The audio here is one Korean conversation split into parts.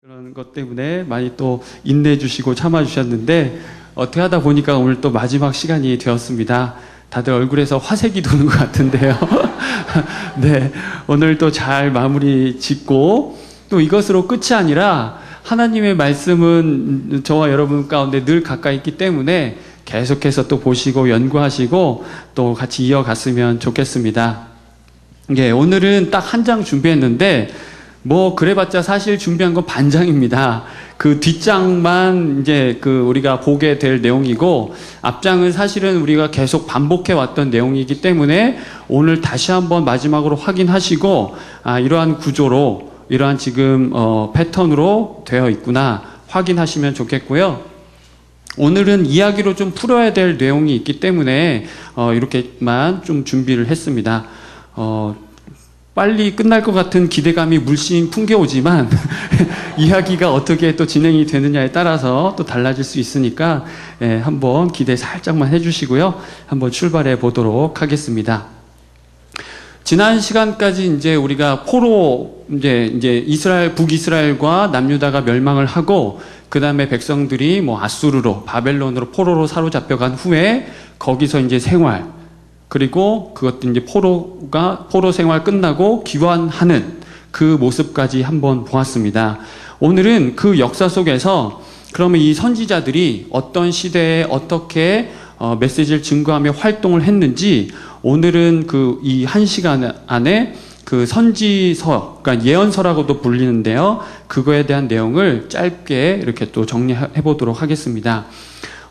그런 것 때문에 많이 또 인내해 주시고 참아 주셨는데 어떻게 하다 보니까 오늘 또 마지막 시간이 되었습니다. 다들 얼굴에서 화색이 도는 것 같은데요. 네, 오늘 또 잘 마무리 짓고 또 이것으로 끝이 아니라 하나님의 말씀은 저와 여러분 가운데 늘 가까이 있기 때문에 계속해서 또 보시고 연구하시고 또 같이 이어갔으면 좋겠습니다. 예, 오늘은 딱 한 장 준비했는데 뭐 그래봤자 사실 준비한 건 반장입니다. 그 뒷장만 이제 우리가 보게 될 내용이고 앞장은 사실은 우리가 계속 반복해 왔던 내용이기 때문에 오늘 다시 한번 마지막으로 확인하시고 이러한 구조로 이러한 지금 패턴으로 되어 있구나 확인하시면 좋겠고요. 오늘은 이야기로 좀 풀어야 될 내용이 있기 때문에 이렇게만 좀 준비를 했습니다. 빨리 끝날 것 같은 기대감이 물씬 풍겨오지만 이야기가 어떻게 또 진행이 되느냐에 따라서 또 달라질 수 있으니까 한번 기대 살짝만 해주시고요. 한번 출발해 보도록 하겠습니다. 지난 시간까지 이제 우리가 포로 이제 이스라엘 북이스라엘과 남유다가 멸망을 하고 그 다음에 백성들이 뭐 아수르로 바벨론으로 포로로 사로잡혀간 후에 거기서 이제 생활 그리고 그것도 이제 포로 생활 끝나고 귀환하는 그 모습까지 한번 보았습니다. 오늘은 그 역사 속에서 그러면 이 선지자들이 어떤 시대에 어떻게 메시지를 증거하며 활동을 했는지 오늘은 이 한 시간 안에 그 선지서, 그러니까 예언서라고도 불리는데요. 그거에 대한 내용을 짧게 이렇게 또 정리해 보도록 하겠습니다.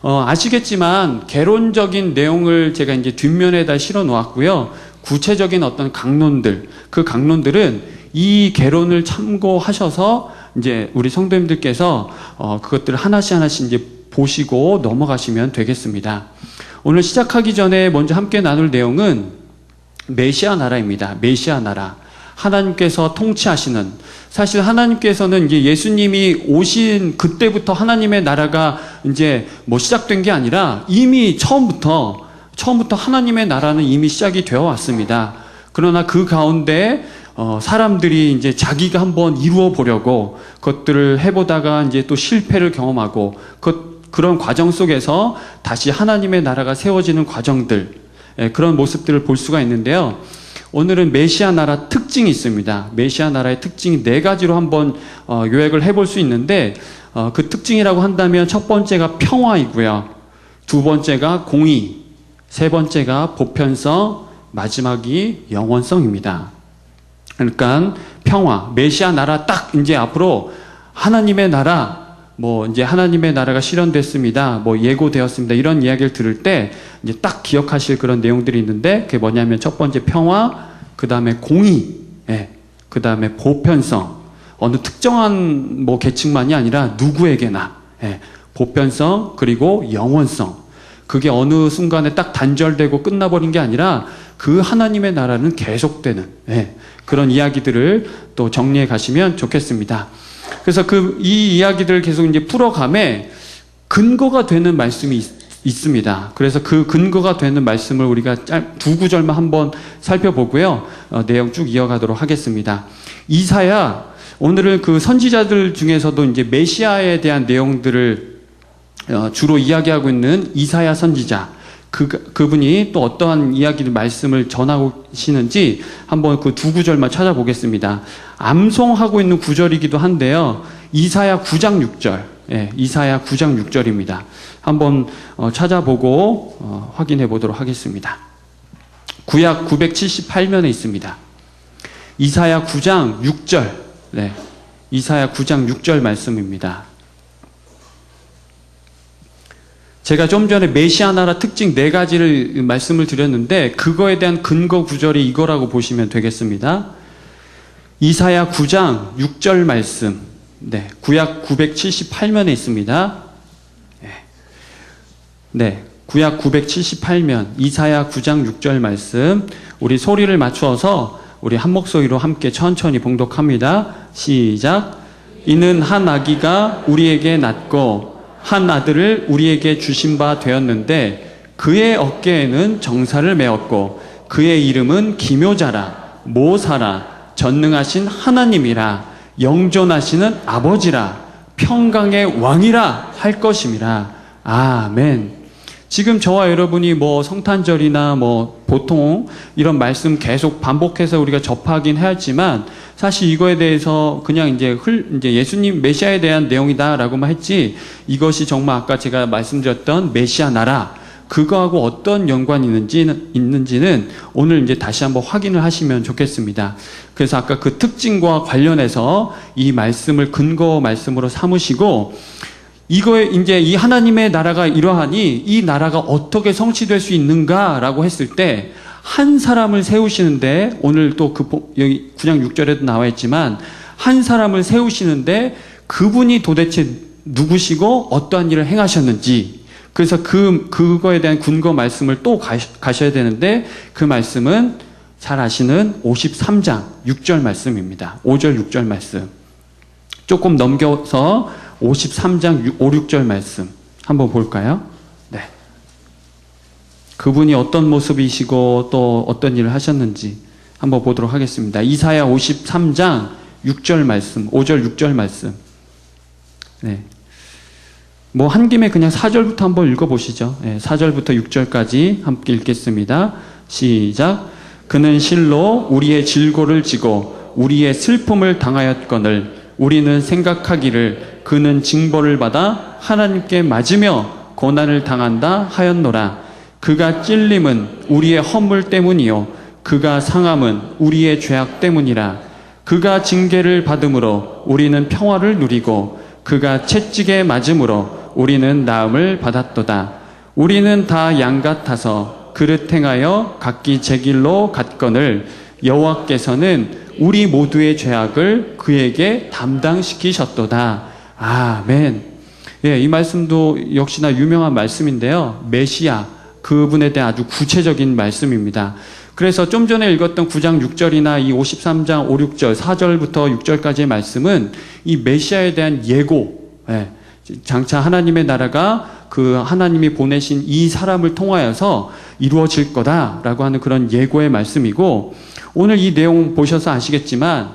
아시겠지만 개론적인 내용을 제가 이제 뒷면에다 실어 놓았고요. 구체적인 어떤 강론들, 그 강론들은 이 개론을 참고하셔서 이제 우리 성도님들께서 그것들을 하나씩 이제 보시고 넘어가시면 되겠습니다. 오늘 시작하기 전에 먼저 함께 나눌 내용은 메시아 나라입니다. 메시아 나라. 하나님께서 통치하시는, 사실 하나님께서는 이제 예수님이 오신 그때부터 하나님의 나라가 이제 뭐 시작된 게 아니라 이미 처음부터 하나님의 나라는 이미 시작이 되어 왔습니다. 그러나 그 가운데 사람들이 이제 자기가 한번 이루어 보려고 그것들을 해보다가 이제 또 실패를 경험하고 그런 과정 속에서 다시 하나님의 나라가 세워지는 과정들, 그런 모습들을 볼 수가 있는데요. 오늘은 메시아 나라 특징이 있습니다. 메시아 나라의 특징이 4가지로 한번 요약을 해볼 수 있는데 그 특징이라고 한다면 첫 번째가 평화이고요. 두 번째가 공의, 세 번째가 보편성, 마지막이 영원성입니다. 그러니까 평화, 메시아 나라 딱 이제 앞으로 하나님의 나라, 뭐 이제 하나님의 나라가 실현됐습니다. 뭐 예고되었습니다. 이런 이야기를 들을 때 이제 딱 기억하실 그런 내용들이 있는데 그게 뭐냐면 첫 번째 평화, 그 다음에 공의, 그 다음에 보편성. 어느 특정한 뭐 계층만이 아니라 누구에게나 보편성 그리고 영원성. 그게 어느 순간에 딱 단절되고 끝나버린 게 아니라 그 하나님의 나라는 계속되는 그런 이야기들을 또 정리해 가시면 좋겠습니다. 그래서 이 이야기들을 계속 이제 풀어감에 근거가 되는 말씀이 있습니다. 그래서 그 근거가 되는 말씀을 우리가 2구절만 한번 살펴보고요. 내용 쭉 이어가도록 하겠습니다. 이사야, 오늘은 그 선지자들 중에서도 이제 메시아에 대한 내용들을 주로 이야기하고 있는 이사야 선지자. 그분이 또 어떠한 이야기를 말씀을 전하시는지 한번 그 2구절만 찾아보겠습니다. 암송하고 있는 구절이기도 한데요. 이사야 9장 6절. 이사야 9장 6절입니다. 한번 찾아보고 확인해 보도록 하겠습니다. 구약 978면에 있습니다. 이사야 9장 6절. 이사야 9장 6절 말씀입니다. 제가 좀 전에 메시아 나라 특징 4가지를 말씀을 드렸는데 그거에 대한 근거 구절이 이거라고 보시면 되겠습니다. 이사야 9장 6절 말씀, 구약 978면에 있습니다. 구약 978면 이사야 9장 6절 말씀, 우리 소리를 맞추어서 우리 한 목소리로 함께 천천히 봉독합니다. 시작. 이는 한 아기가 우리에게 낳고 한 아들을 우리에게 주신 바 되었는데 그의 어깨에는 정사를 메었고 그의 이름은 기묘자라 모사라 전능하신 하나님이라 영존하시는 아버지라 평강의 왕이라 할 것임이라. 아멘. 지금 저와 여러분이 뭐 성탄절이나 뭐 보통 이런 말씀 계속 반복해서 우리가 접하긴 하였지만 사실 이거에 대해서 그냥 이제 예수님 메시아에 대한 내용이다라고만 했지, 이것이 정말 아까 제가 말씀드렸던 메시아 나라 그거하고 어떤 연관이 있는지는 오늘 이제 다시 한번 확인을 하시면 좋겠습니다. 그래서 아까 그 특징과 관련해서 이 말씀을 근거 말씀으로 삼으시고, 이거에 이제 이 하나님의 나라가 이러하니 이 나라가 어떻게 성취될 수 있는가라고 했을 때 한 사람을 세우시는데, 오늘 또 여기 9장 6절에도 나와 있지만 한 사람을 세우시는데 그분이 도대체 누구시고 어떠한 일을 행하셨는지, 그래서 그거에 대한 근거 말씀을 또 가셔야 되는데, 그 말씀은 잘 아시는 53장 6절 말씀입니다. 5절 6절 말씀. 조금 넘겨서 53장 5, 6절 말씀 한번 볼까요? 네. 그분이 어떤 모습이시고 또 어떤 일을 하셨는지 한번 보도록 하겠습니다. 이사야 53장 6절 말씀, 5절 6절 말씀. 네. 뭐 한 김에 그냥 4절부터 한번 읽어보시죠. 네, 4절부터 6절까지 함께 읽겠습니다. 시작. 그는 실로 우리의 질고를 지고 우리의 슬픔을 당하였거늘 우리는 생각하기를 그는 징벌을 받아 하나님께 맞으며 고난을 당한다 하였노라. 그가 찔림은 우리의 허물 때문이요 그가 상함은 우리의 죄악 때문이라. 그가 징계를 받음으로 우리는 평화를 누리고 그가 채찍에 맞음으로 우리는 나음을 받았도다. 우리는 다 양 같아서 그릇 행하여 각기 제 길로 갔거늘 여호와께서는 우리 모두의 죄악을 그에게 담당시키셨도다. 아멘. 예, 이 말씀도 역시나 유명한 말씀인데요. 메시아, 그분에 대한 아주 구체적인 말씀입니다. 그래서 좀 전에 읽었던 9장 6절이나 이 53장 5, 6절, 4절부터 6절까지의 말씀은 이 메시아에 대한 예고, 예, 장차 하나님의 나라가 그 하나님이 보내신 이 사람을 통하여서 이루어질 거다라고 하는 그런 예고의 말씀이고, 오늘 이 내용 보셔서 아시겠지만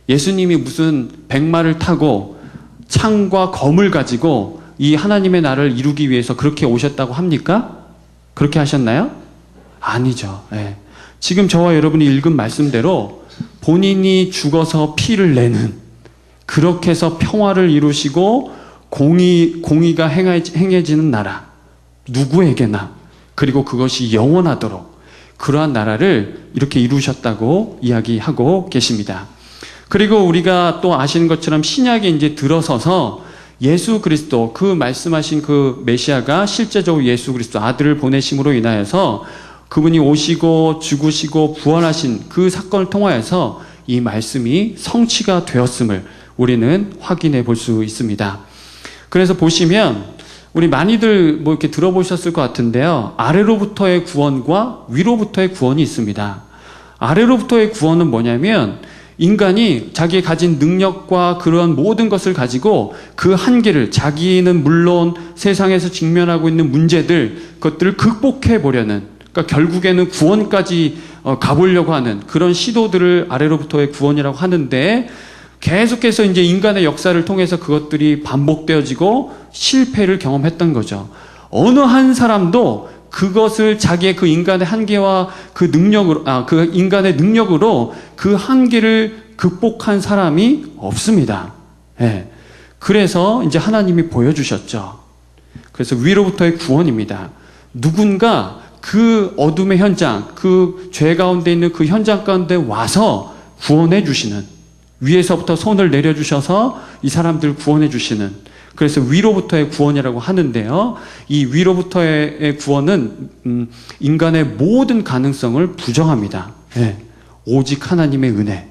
예수님이 무슨 백마를 타고 창과 검을 가지고 이 하나님의 나라를 이루기 위해서 그렇게 오셨다고 합니까? 그렇게 하셨나요? 아니죠. 예. 지금 저와 여러분이 읽은 말씀대로 본인이 죽어서 피를 내는, 그렇게 해서 평화를 이루시고 공의가 행해지는 나라, 누구에게나, 그리고 그것이 영원하도록 그러한 나라를 이렇게 이루셨다고 이야기하고 계십니다. 그리고 우리가 또 아시는 것처럼 신약에 이제 들어서서 예수 그리스도, 그 말씀하신 그 메시아가 실제적으로 예수 그리스도 아들을 보내심으로 인하여서 그분이 오시고 죽으시고 부활하신 그 사건을 통하여서 이 말씀이 성취가 되었음을 우리는 확인해 볼 수 있습니다. 그래서 보시면 우리 많이들 뭐 이렇게 들어보셨을 것 같은데요. 아래로부터의 구원과 위로부터의 구원이 있습니다. 아래로부터의 구원은 뭐냐면 인간이 자기의 가진 능력과 그런 모든 것을 가지고 그 한계를, 자기는 물론 세상에서 직면하고 있는 문제들, 그것들을 극복해 보려는, 그러니까 결국에는 구원까지 가보려고 하는 그런 시도들을 아래로부터의 구원이라고 하는데, 계속해서 이제 인간의 역사를 통해서 그것들이 반복되어지고 실패를 경험했던 거죠. 어느 한 사람도 그것을 자기의 그 인간의 한계와 그 능력으로, 그 인간의 능력으로 그 한계를 극복한 사람이 없습니다. 예. 그래서 이제 하나님이 보여주셨죠. 그래서 위로부터의 구원입니다. 누군가 그 어둠의 현장, 그 죄 가운데 있는 그 현장 가운데 와서 구원해 주시는, 위에서부터 손을 내려주셔서 이 사람들을 구원해 주시는, 그래서 위로부터의 구원이라고 하는데요. 이 위로부터의 구원은 인간의 모든 가능성을 부정합니다. 네. 오직 하나님의 은혜.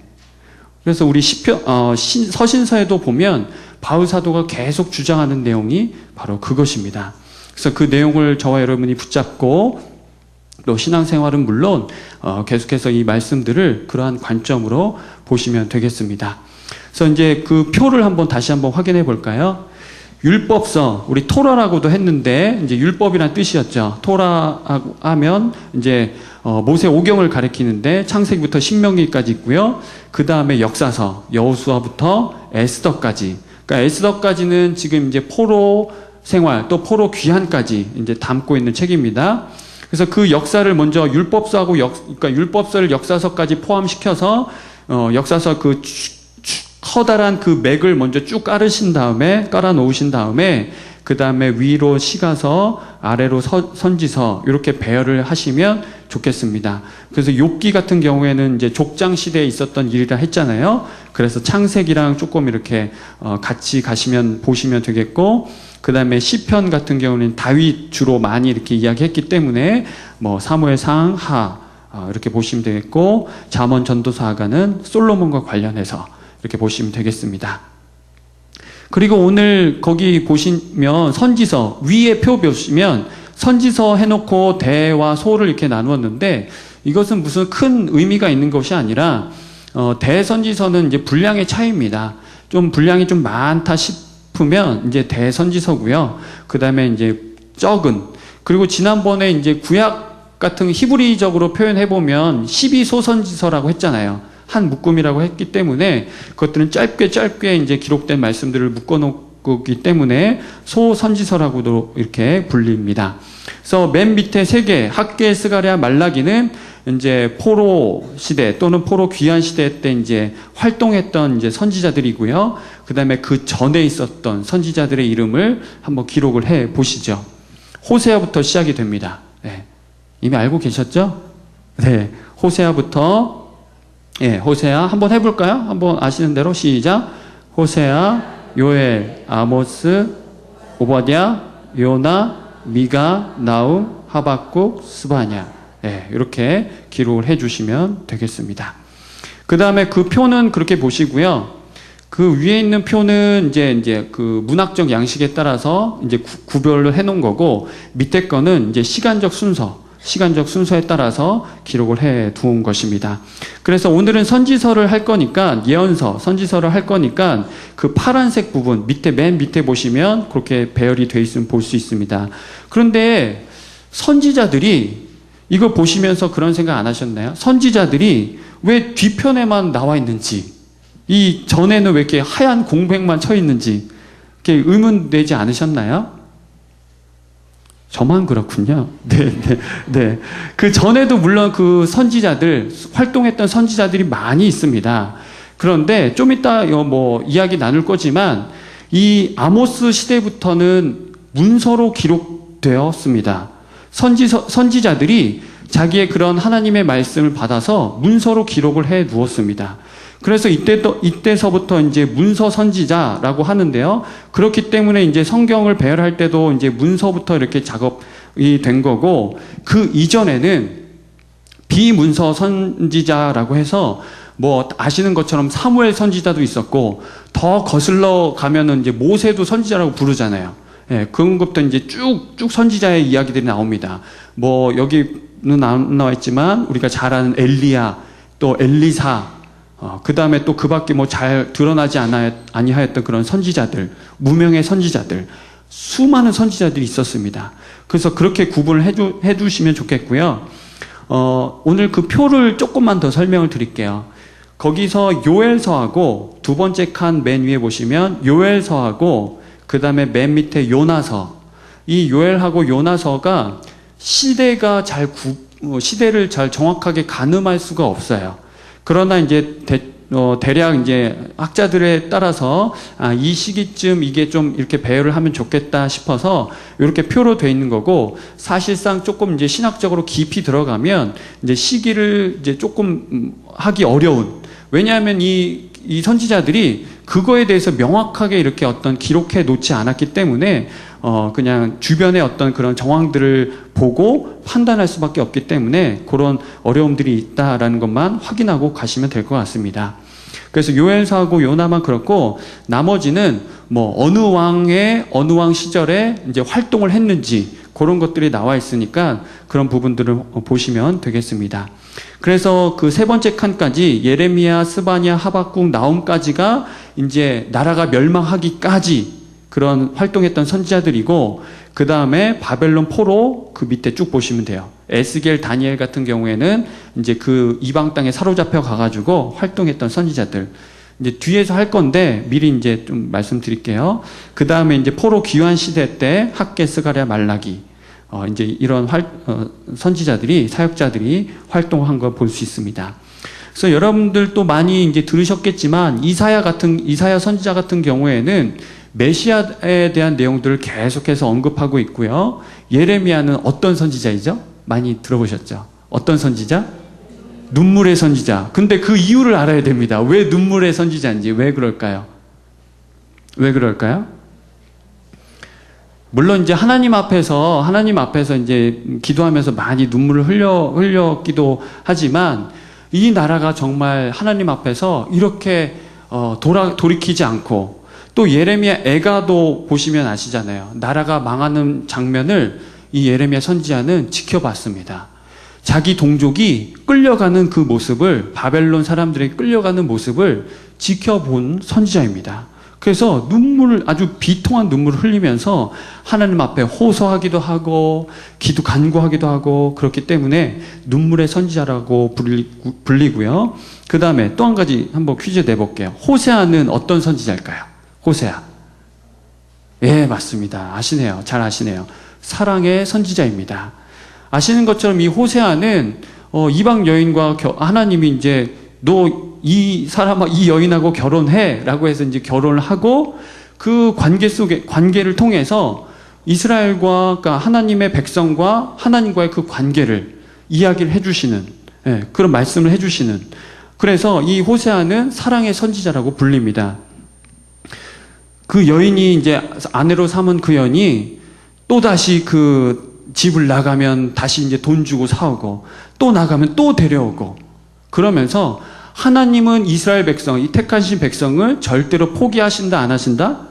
그래서 우리 서신서에도 보면 바울 사도가 계속 주장하는 내용이 바로 그것입니다. 그래서 그 내용을 저와 여러분이 붙잡고 또 신앙생활은 물론 계속해서 이 말씀들을 그러한 관점으로 보시면 되겠습니다. 그래서 이제 그 표를 다시 한번 확인해 볼까요? 율법서, 우리 토라라고도 했는데 이제 율법이란 뜻이었죠. 토라 하면 이제 모세 오경을 가리키는데 창세기부터 신명기까지 있고요. 그 다음에 역사서, 여호수아부터 에스더까지. 그러니까 에스더까지는 지금 이제 포로 생활 또 포로 귀환까지 이제 담고 있는 책입니다. 그래서 그 역사를 먼저 율법서하고 그러니까 율법서를 역사서까지 포함시켜서 역사서 그 커다란 그 맥을 먼저 쭉 깔아 놓으신 다음에 그 다음에 위로 시가서 아래로 선지서 이렇게 배열을 하시면 좋겠습니다. 그래서 욥기 같은 경우에는 이제 족장 시대에 있었던 일이라 했잖아요. 그래서 창세기랑 조금 이렇게 같이 보시면 되겠고, 그 다음에 시편 같은 경우는 다윗 주로 많이 이렇게 이야기했기 때문에 뭐 사무엘상 이렇게 보시면 되겠고, 잠언 전도서 하가는 솔로몬과 관련해서 이렇게 보시면 되겠습니다. 그리고 오늘 거기 보시면 선지서 위에 표 보시면 선지서 해놓고 대와 소를 이렇게 나누었는데, 이것은 무슨 큰 의미가 있는 것이 아니라 대선지서는 이제 분량의 차이입니다. 좀 분량이 좀 많다 싶으면 이제 대선지서고요. 그 다음에 이제 적은, 그리고 지난번에 이제 구약 같은 히브리적으로 표현해 보면 12소선지서라고 했잖아요. 한 묶음이라고 했기 때문에 그것들은 짧게 이제 기록된 말씀들을 묶어놓기 때문에 소선지서라고도 이렇게 불립니다. 그래서 맨 밑에 세 개, 학개, 스가랴, 말라기는 이제 포로 시대 또는 포로 귀환 시대 때 이제 활동했던 이제 선지자들이고요. 그 다음에 그 전에 있었던 선지자들의 이름을 한번 기록을 해 보시죠. 호세아부터 시작이 됩니다. 네. 이미 알고 계셨죠? 네. 호세아부터 호세아 한번 해볼까요? 한번 아시는 대로 시작. 호세아, 요엘, 아모스, 오바댜, 요나, 미가, 나움, 하박국, 스바냐. 이렇게 기록을 해주시면 되겠습니다. 그 다음에 그 표는 그렇게 보시고요. 그 위에 있는 표는 이제 그 문학적 양식에 따라서 이제 구별을 해놓은 거고, 밑에 거는 이제 시간적 순서에 따라서 기록을 해 두은 것입니다. 그래서 오늘은 선지서를 할 거니까, 선지서를 할 거니까 그 파란색 부분, 맨 밑에 보시면 그렇게 배열이 되어 있으면 볼 수 있습니다. 그런데 선지자들이 이거 보시면서 그런 생각 안 하셨나요? 선지자들이 왜 뒤편에만 나와 있는지, 이 전에는 왜 이렇게 하얀 공백만 쳐 있는지, 이렇게 의문되지 않으셨나요? 저만 그렇군요. 네. 그 전에도 물론 그 활동했던 선지자들이 많이 있습니다. 그런데 좀 이따 뭐 이야기 나눌 거지만, 이 아모스 시대부터는 문서로 기록되었습니다. 선지자들이 자기의 그런 하나님의 말씀을 받아서 문서로 기록을 해 두었습니다. 그래서 이때서부터 이제 문서 선지자라고 하는데요. 그렇기 때문에 이제 성경을 배열할 때도 이제 문서부터 이렇게 작업이 된 거고, 그 이전에는 비문서 선지자라고 해서 뭐 아시는 것처럼 사무엘 선지자도 있었고, 더 거슬러 가면은 이제 모세도 선지자라고 부르잖아요. 그런 것도 이제 쭉 선지자의 이야기들이 나옵니다. 뭐 여기는 안 나와 있지만 우리가 잘 아는 엘리야, 또 엘리사, 그 다음에 또 그 밖에 뭐 잘 드러나지 아니하였던 그런 선지자들, 무명의 선지자들, 수많은 선지자들이 있었습니다. 그래서 그렇게 구분을 해두시면 좋겠고요. 오늘 그 표를 조금만 더 설명을 드릴게요. 거기서 요엘서하고 두 번째 칸 맨 위에 보시면 요엘서하고 그 다음에 맨 밑에 요나서, 이 요엘하고 요나서가 시대를 잘 정확하게 가늠할 수가 없어요. 그러나 이제 대략 이제 학자들에 따라서 이 시기쯤 이게 좀 이렇게 배열을 하면 좋겠다 싶어서 이렇게 표로 돼 있는 거고, 사실상 조금 이제 신학적으로 깊이 들어가면 이제 시기를 이제 조금 하기 어려운, 왜냐하면 이 선지자들이 그거에 대해서 명확하게 이렇게 어떤 기록해 놓지 않았기 때문에 그냥 주변의 어떤 그런 정황들을 보고 판단할 수밖에 없기 때문에 그런 어려움들이 있다라는 것만 확인하고 가시면 될 것 같습니다. 그래서 요엘서하고 요나만 그렇고, 나머지는 뭐 어느 왕 시절에 이제 활동을 했는지 그런 것들이 나와 있으니까 그런 부분들을 보시면 되겠습니다. 그래서 그 세 번째 칸까지 예레미야, 스바냐, 하박국, 나움까지가 이제 나라가 멸망하기까지 그런 활동했던 선지자들이고, 그 다음에 바벨론 포로 그 밑에 쭉 보시면 돼요. 에스겔, 다니엘 같은 경우에는 이제 그 이방 땅에 사로잡혀 가가지고 활동했던 선지자들. 이제 뒤에서 할 건데 미리 이제 좀 말씀드릴게요. 그 다음에 이제 포로 귀환 시대 때 학개, 스가랴, 말라기, 이제 이런 선지자들이, 사역자들이 활동한 걸 볼 수 있습니다. 그래서 여러분들도 많이 이제 들으셨겠지만 이사야 선지자 같은 경우에는 메시아에 대한 내용들을 계속해서 언급하고 있고요. 예레미야는 어떤 선지자이죠? 많이 들어보셨죠? 어떤 선지자? 눈물의 선지자. 근데 그 이유를 알아야 됩니다. 왜 눈물의 선지자인지. 왜 그럴까요? 왜 그럴까요? 물론 이제 하나님 앞에서 이제 기도하면서 많이 눈물을 흘렸기도 하지만, 이 나라가 정말 하나님 앞에서 이렇게 돌이키지 않고, 또 예레미야 애가도 보시면 아시잖아요. 나라가 망하는 장면을 이 예레미야 선지자는 지켜봤습니다. 자기 동족이 끌려가는 그 모습을, 바벨론 사람들에게 끌려가는 모습을 지켜본 선지자입니다. 그래서 아주 비통한 눈물을 흘리면서 하나님 앞에 호소하기도 하고 간구하기도 하고, 그렇기 때문에 눈물의 선지자라고 불리고요. 그 다음에 또 한 가지 한번 퀴즈 내볼게요. 호세아는 어떤 선지자일까요? 호세아. 예, 맞습니다. 아시네요. 잘 아시네요. 사랑의 선지자입니다. 아시는 것처럼 이 호세아는 이방 여인과 하나님이 이제 너 이 여인하고 결혼해 라고 해서 이제 결혼을 하고, 그 관계를 통해서 이스라엘과, 그러니까 하나님의 백성과 하나님과의 그 관계를 이야기를 해주시는, 그런 말씀을 해주시는, 그래서 이 호세아는 사랑의 선지자라고 불립니다. 그 여인이 이제 아내로 삼은 그 여인이 또다시 그 집을 나가면 다시 이제 돈 주고 사오고, 또 나가면 또 데려오고, 그러면서 하나님은 이스라엘 백성, 이 택하신 백성을 절대로 포기하신다, 안 하신다?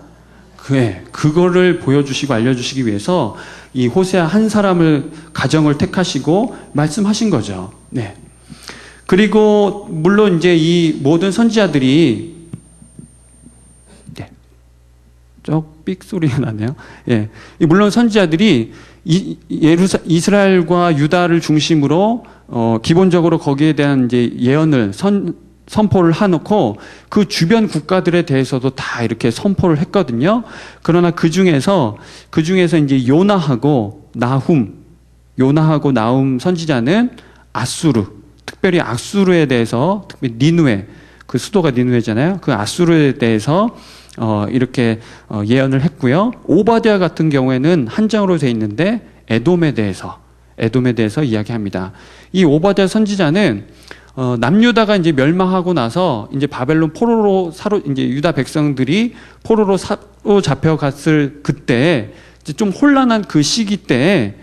그거를 보여주시고 알려주시기 위해서 이 호세아 한 사람을, 가정을 택하시고 말씀하신 거죠. 네. 그리고 물론 이제 이 모든 선지자들이, 삑 소리가 나네요. 예. 물론 선지자들이 이스라엘과 유다를 중심으로 기본적으로 거기에 대한 이제 예언을 선포를 해놓고, 그 주변 국가들에 대해서도 다 이렇게 선포를 했거든요. 그러나 그 중에서 이제 요나하고 나훔 선지자는 특별히 아수르에 대해서, 특별히 니느웨, 그 수도가 니느웨잖아요. 그 아수르에 대해서 이렇게 예언을 했고요. 오바댜 같은 경우에는 한장으로 되어 있는데 에돔에 대해서 이야기합니다. 이 오바댜 선지자는 남유다가 이제 멸망하고 나서 이제 바벨론 포로로 이제 유다 백성들이 포로로 잡혀갔을 그때, 이제 좀 혼란한 그 시기 때에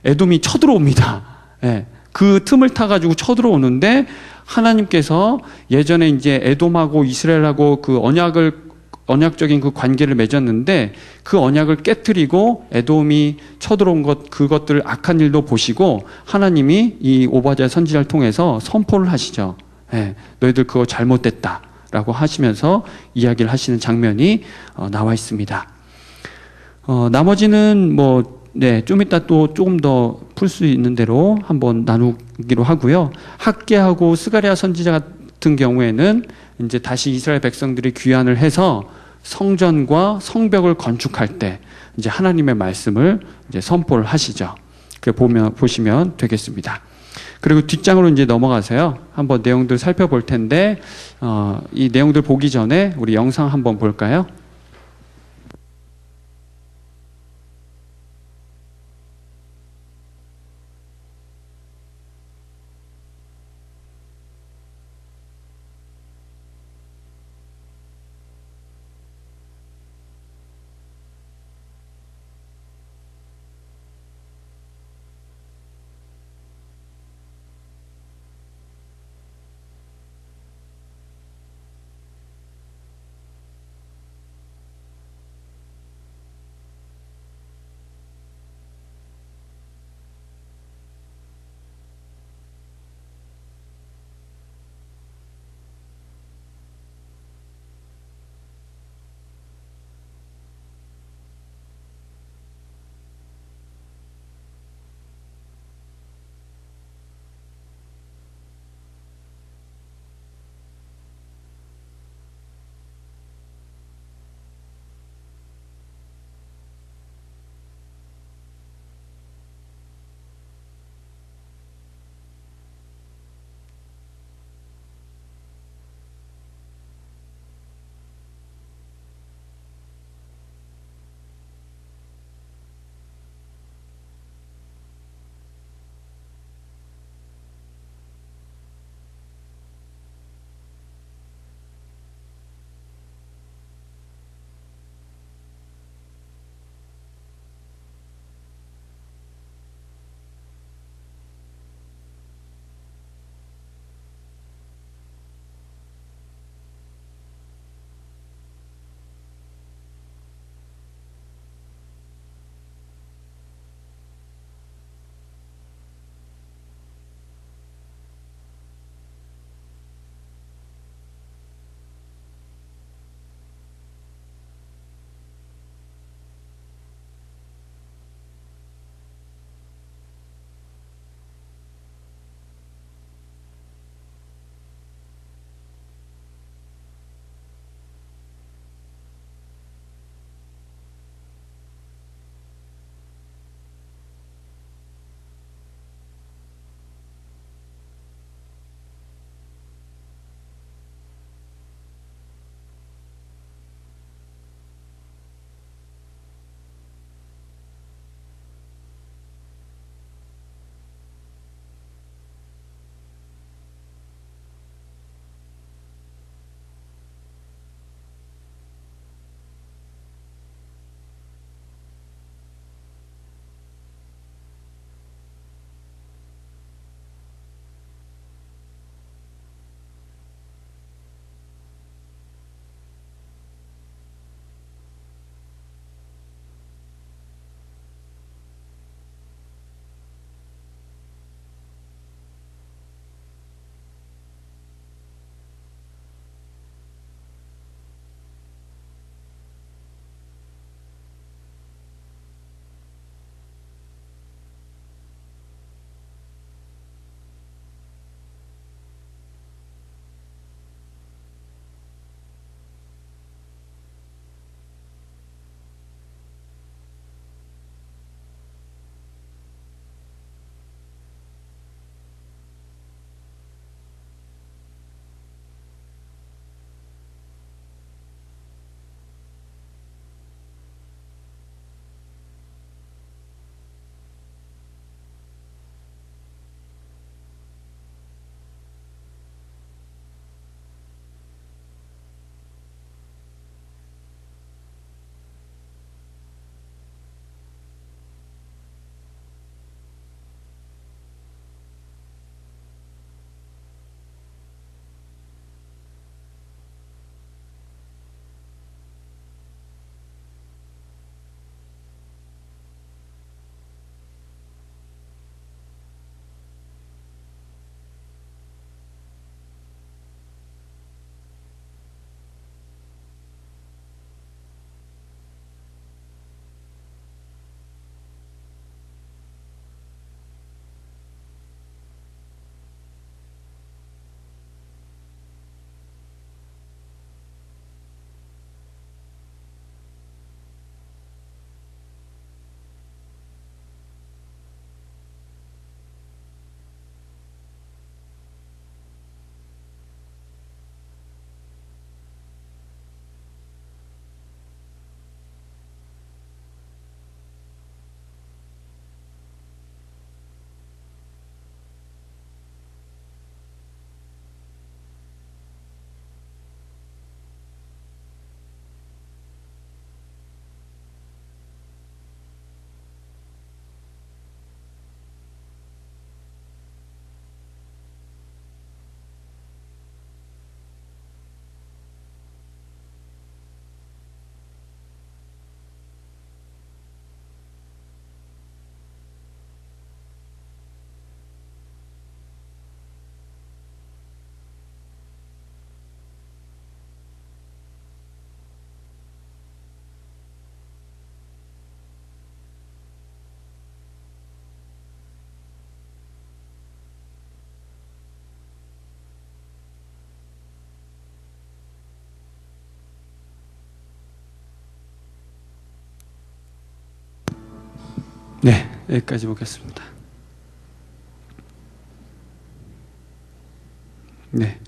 에돔이 쳐들어옵니다. 예. 그 틈을 타가지고 쳐들어오는데, 하나님께서 예전에 이제 에돔하고 이스라엘하고 그 언약적인 그 관계를 맺었는데, 그 언약을 깨뜨리고 에돔이 쳐들어온 그것들 악한 일도 보시고, 하나님이 이 오바댜 선지자를 통해서 선포를 하시죠. 너희들 그거 잘못됐다라고 하시면서 이야기를 하시는 장면이 나와 있습니다. 나머지는 좀 이따 또 조금 더 풀 수 있는 대로 한번 나누기로 하고요. 학개하고 스가랴 선지자 같은 경우에는 이제 다시 이스라엘 백성들이 귀환을 해서 성전과 성벽을 건축할 때 이제 하나님의 말씀을 이제 선포를 하시죠. 그 보시면 되겠습니다. 그리고 뒷장으로 이제 넘어가서요. 한번 내용들 살펴볼 텐데, 이 내용들 보기 전에 우리 영상 한번 볼까요? 네, 여기까지 보겠습니다. 네,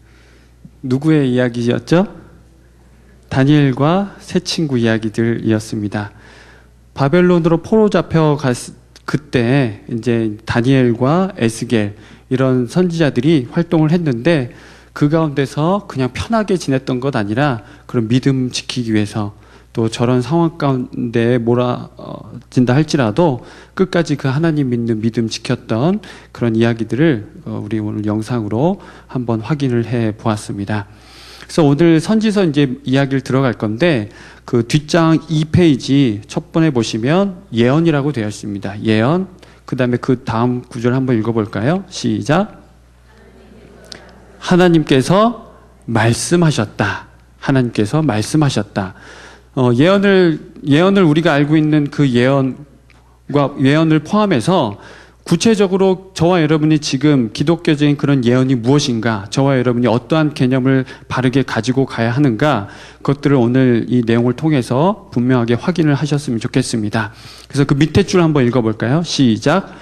누구의 이야기였죠? 다니엘과 세 친구 이야기들이었습니다. 바벨론으로 포로 잡혀갔 그때 이제 다니엘과 에스겔 이런 선지자들이 활동을 했는데 그 가운데서 그냥 편하게 지냈던 것 아니라 그런 믿음 지키기 위해서 또 저런 상황 가운데 몰아진다 할지라도 끝까지 그 하나님 믿는 믿음 지켰던 그런 이야기들을 우리 오늘 영상으로 한번 확인을 해 보았습니다. 그래서 오늘 선지서 이제 이야기를 들어갈 건데 그 뒷장 2페이지 첫 번에 보시면 예언이라고 되어 있습니다. 예언. 그 다음에 그 다음 구절 한번 읽어볼까요? 시작. 하나님께서 말씀하셨다. 하나님께서 말씀하셨다. 예언을 우리가 알고 있는 그 예언을 포함해서 구체적으로 저와 여러분이 지금 기독교적인 그런 예언이 무엇인가, 저와 여러분이 어떠한 개념을 바르게 가지고 가야 하는가, 그것들을 오늘 이 내용을 통해서 분명하게 확인을 하셨으면 좋겠습니다. 그래서 그 밑에 줄 한번 읽어볼까요? 시작.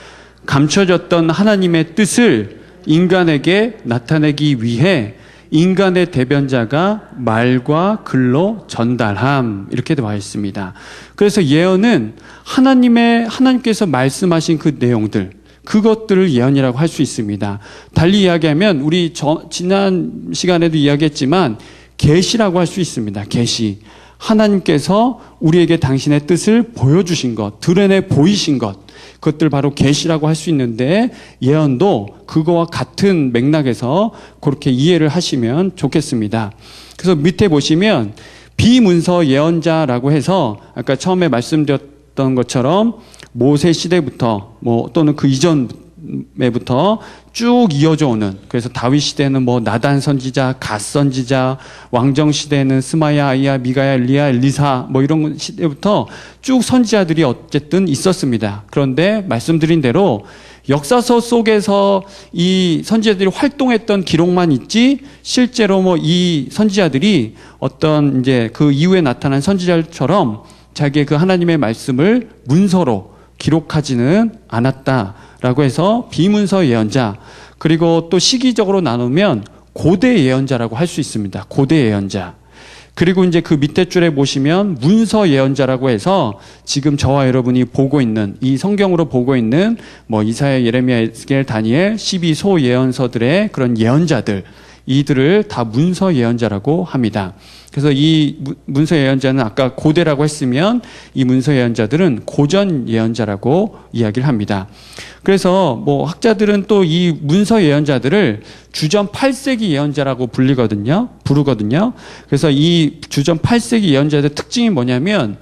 감춰졌던 하나님의 뜻을 인간에게 나타내기 위해 인간의 대변자가 말과 글로 전달함, 이렇게 되어 있습니다. 그래서 예언은 하나님께서 말씀하신 그 내용들, 그것들을 예언이라고 할 수 있습니다. 달리 이야기하면 우리 지난 시간에도 이야기했지만 계시라고 할 수 있습니다. 계시. 하나님께서 우리에게 당신의 뜻을 보여주신 것, 드러내 보이신 것, 그것들 바로 계시라고 할 수 있는데 예언도 그거와 같은 맥락에서 그렇게 이해를 하시면 좋겠습니다. 그래서 밑에 보시면 비문서 예언자라고 해서 아까 처음에 말씀드렸던 것처럼 모세 시대부터 또는 그 이전에부터 쭉 이어져 오는, 그래서 다윗 시대는 나단 선지자, 갓 선지자, 왕정 시대는 스마야, 아이야, 미가야, 엘리야, 엘리사 이런 시대부터 쭉 선지자들이 어쨌든 있었습니다. 그런데 말씀드린 대로 역사서 속에서 이 선지자들이 활동했던 기록만 있지 실제로 이 선지자들이 어떤 이제 그 이후에 나타난 선지자처럼 자기의 그 하나님의 말씀을 문서로 기록하지는 않았다라고 해서 비문서 예언자, 그리고 또 시기적으로 나누면 고대 예언자라고 할 수 있습니다. 고대 예언자. 그리고 이제 그 밑에 줄에 보시면 문서 예언자라고 해서 지금 저와 여러분이 보고 있는 이 성경으로 보고 있는 이사야, 예레미야, 에스겔, 다니엘 12소 예언서들의 그런 예언자들, 이들을 다 문서 예언자라고 합니다. 그래서 이 문서 예언자는 아까 고대라고 했으면 이 문서 예언자들은 고전 예언자라고 이야기를 합니다. 그래서 학자들은 또 이 문서 예언자들을 주전 8세기 예언자라고 부르거든요. 그래서 이 주전 8세기 예언자들의 특징이 뭐냐면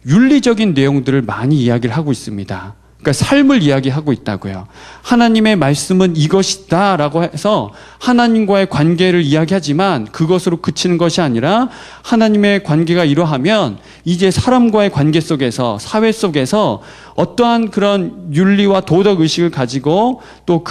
윤리적인 내용들을 많이 이야기를 하고 있습니다. 그러니까 삶을 이야기하고 있다고요. 하나님의 말씀은 이것이다 라고 해서 하나님과의 관계를 이야기하지만 그것으로 그치는 것이 아니라 하나님의 관계가 이러하면 이제 사람과의 관계 속에서, 사회 속에서 어떠한 그런 윤리와 도덕 의식을 가지고 또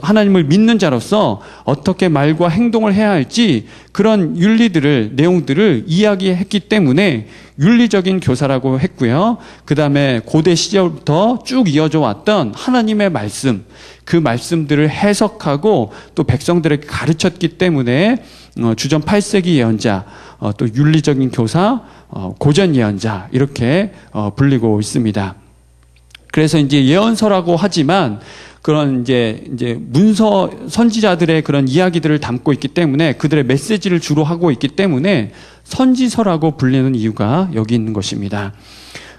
하나님을 믿는 자로서 어떻게 말과 행동을 해야 할지 그런 윤리들을, 내용들을 이야기했기 때문에 윤리적인 교사라고 했고요. 그 다음에 고대 시절부터 쭉 이어져 왔던 하나님의 말씀, 그 말씀들을 해석하고 또 백성들에게 가르쳤기 때문에 주전 8세기 예언자, 또 윤리적인 교사, 고전 예언자 이렇게 불리고 있습니다. 그래서 이제 예언서라고 하지만 그런 이제 문서 선지자들의 그런 이야기들을 담고 있기 때문에 그들의 메시지를 주로 하고 있기 때문에 선지서라고 불리는 이유가 여기 있는 것입니다.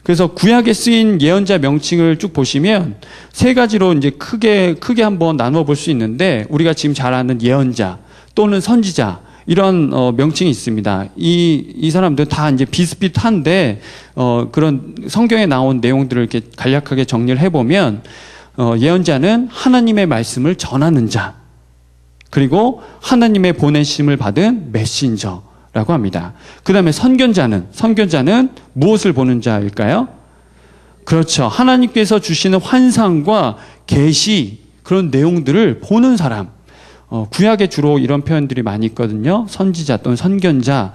그래서 구약에 쓰인 예언자 명칭을 쭉 보시면 세 가지로 이제 크게 한번 나눠 볼 수 있는데 우리가 지금 잘 아는 예언자 또는 선지자 이런 명칭이 있습니다. 이 사람들 다 이제 비슷비슷한데 그런 성경에 나온 내용들을 이렇게 간략하게 정리를 해보면 예언자는 하나님의 말씀을 전하는 자, 그리고 하나님의 보내심을 받은 메신저라고 합니다. 그 다음에 선견자는 무엇을 보는 자일까요? 그렇죠. 하나님께서 주시는 환상과 계시, 그런 내용들을 보는 사람. 구약에 주로 이런 표현들이 많이 있거든요. 선지자 또는 선견자,